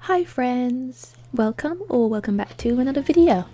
Hi friends! Welcome back to another video.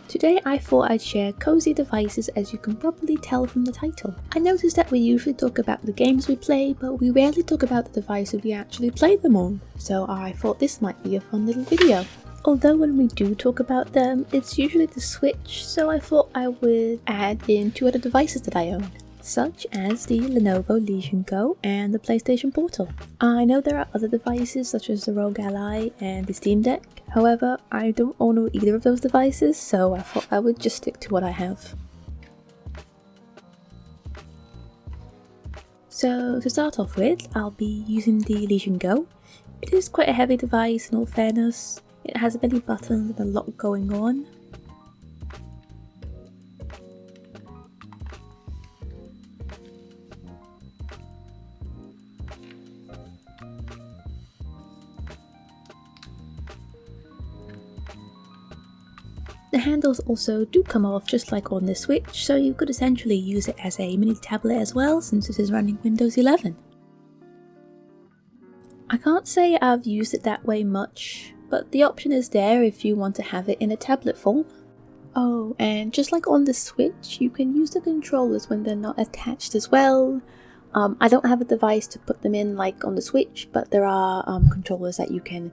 Today I thought I'd share cozy devices, as you can probably tell from the title. I noticed that we usually talk about the games we play, but we rarely talk about the devices we actually play them on, so I thought this might be a fun little video. Although when we do talk about them, it's usually the Switch, so I thought I would add in two other devices that I own, such as the Lenovo Legion Go and the PlayStation Portal. I know there are other devices such as the Rogue Ally and the Steam Deck, however I don't own either of those devices, so I thought I would just stick to what I have. So to start off with, I'll be using the Legion Go. It is quite a heavy device in all fairness. It has many buttons and a lot going on. The handles also do come off just like on the Switch, so you could essentially use it as a mini tablet as well, since it is running Windows 11. I can't say I've used it that way much, but the option is there if you want to have it in a tablet form. Oh, and just like on the Switch, you can use the controllers when they're not attached as well. I don't have a device to put them in like on the Switch, but there are controllers that you can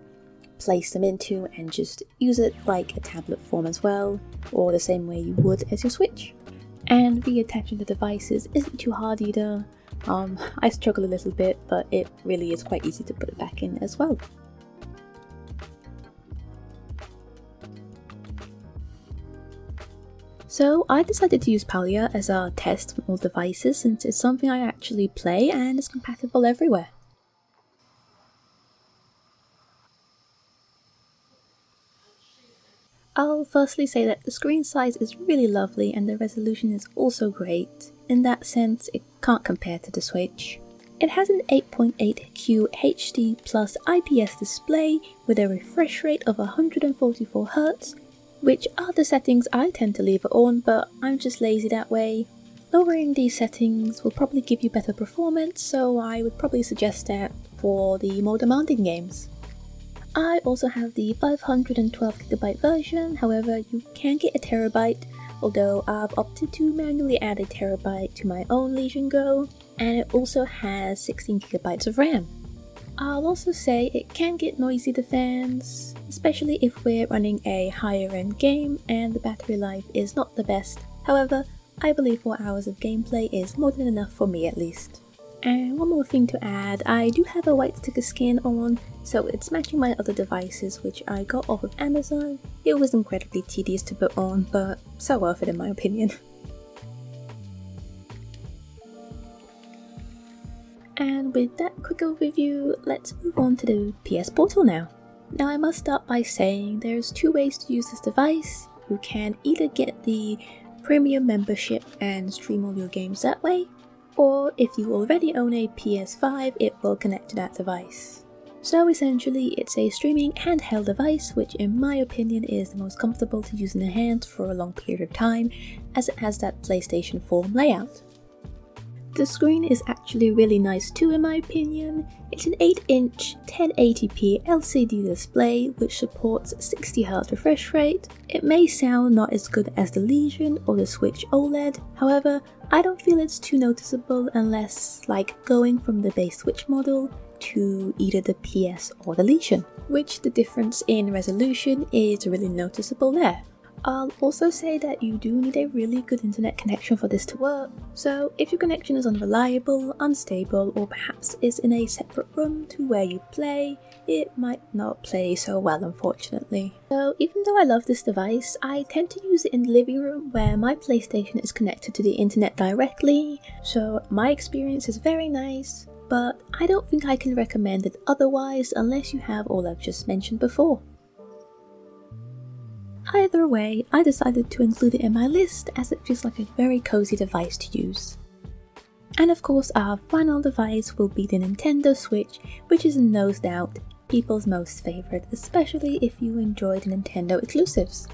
place them into and just use it like a tablet form as well, or the same way you would as your Switch. And reattaching the devices isn't too hard either. I struggle a little bit, but it really is quite easy to put it back in as well. So I decided to use Palia as our test on all devices, since it's something I actually play and is compatible everywhere. I'll firstly say that the screen size is really lovely and the resolution is also great. In that sense, it can't compare to the Switch. It has an 8.8Q HD plus IPS display with a refresh rate of 144Hz, which are the settings I tend to leave it on, but I'm just lazy that way. Lowering these settings will probably give you better performance, so I would probably suggest that for the more demanding games. I also have the 512GB version, however you can get a terabyte, although I've opted to manually add a terabyte to my own Legion Go, and it also has 16GB of RAM. I'll also say it can get noisy to fans, especially if we're running a higher end game and the battery life is not the best. However, I believe 4 hours of gameplay is more than enough for me at least. And one more thing to add, I do have a white sticker skin on, so it's matching my other devices which I got off of Amazon. It was incredibly tedious to put on, but so worth it in my opinion. And with that quick overview, let's move on to the PS Portal now. Now I must start by saying there's two ways to use this device. You can either get the premium membership and stream all your games that way, or if you already own a PS5, it will connect to that device. So essentially it's a streaming handheld device, which in my opinion is the most comfortable to use in the hands for a long period of time, as it has that PlayStation 4 layout. The screen is actually really nice too in my opinion. It's an 8-inch 1080p LCD display which supports 60Hz refresh rate. It may sound not as good as the Legion or the Switch OLED, however I don't feel it's too noticeable unless like going from the base Switch model to either the PS or the Legion, which the difference in resolution is really noticeable there. I'll also say that you do need a really good internet connection for this to work, so if your connection is unreliable, unstable, or perhaps is in a separate room to where you play, it might not play so well unfortunately. So even though I love this device, I tend to use it in the living room where my PlayStation is connected to the internet directly, so my experience is very nice, but I don't think I can recommend it otherwise unless you have all I've just mentioned before. Either way, I decided to include it in my list as it feels like a very cozy device to use. And of course our final device will be the Nintendo Switch, which is no doubt people's most favourite, especially if you enjoy the Nintendo exclusives.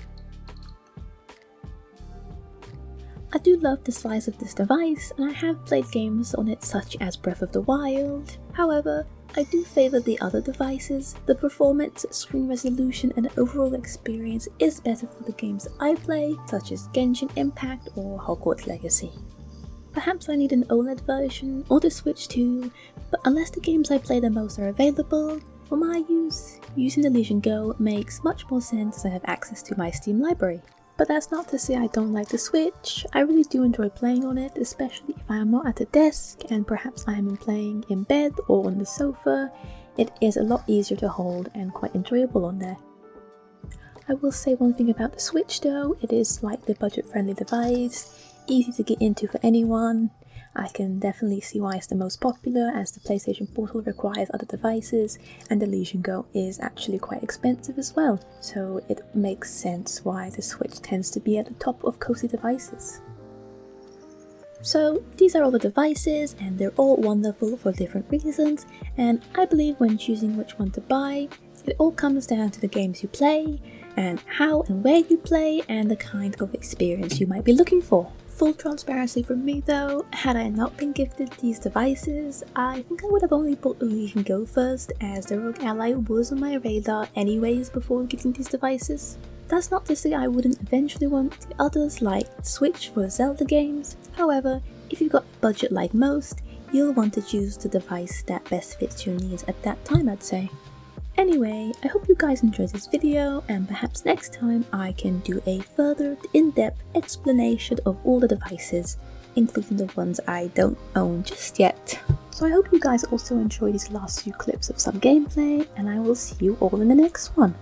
I do love the size of this device and I have played games on it such as Breath of the Wild, however I do favour the other devices. The performance, screen resolution and overall experience is better for the games I play, such as Genshin Impact or Hogwarts Legacy. Perhaps I need an OLED version or the Switch too, but unless the games I play the most are available, for my use, using the Legion Go makes much more sense as I have access to my Steam library. But that's not to say I don't like the Switch. I really do enjoy playing on it, especially if I am not at a desk and perhaps I am playing in bed or on the sofa. It is a lot easier to hold and quite enjoyable on there. I will say one thing about the Switch though, it is like the budget-friendly device, easy to get into for anyone. I can definitely see why it's the most popular, as the PlayStation Portal requires other devices and the Legion Go is actually quite expensive as well, so it makes sense why the Switch tends to be at the top of Cosy devices. So these are all the devices and they're all wonderful for different reasons, and I believe when choosing which one to buy, it all comes down to the games you play, and how and where you play, and the kind of experience you might be looking for. Full transparency from me though, had I not been gifted these devices, I think I would have only bought the Legion Go first, as the Rogue Ally was on my radar anyways before getting these devices. That's not to say I wouldn't eventually want the others like Switch for Zelda games, however, if you've got a budget like most, you'll want to choose the device that best fits your needs at that time, I'd say. Anyway, I hope you guys enjoyed this video, and perhaps next time I can do a further in-depth explanation of all the devices, including the ones I don't own just yet. So I hope you guys also enjoyed these last few clips of some gameplay, and I will see you all in the next one.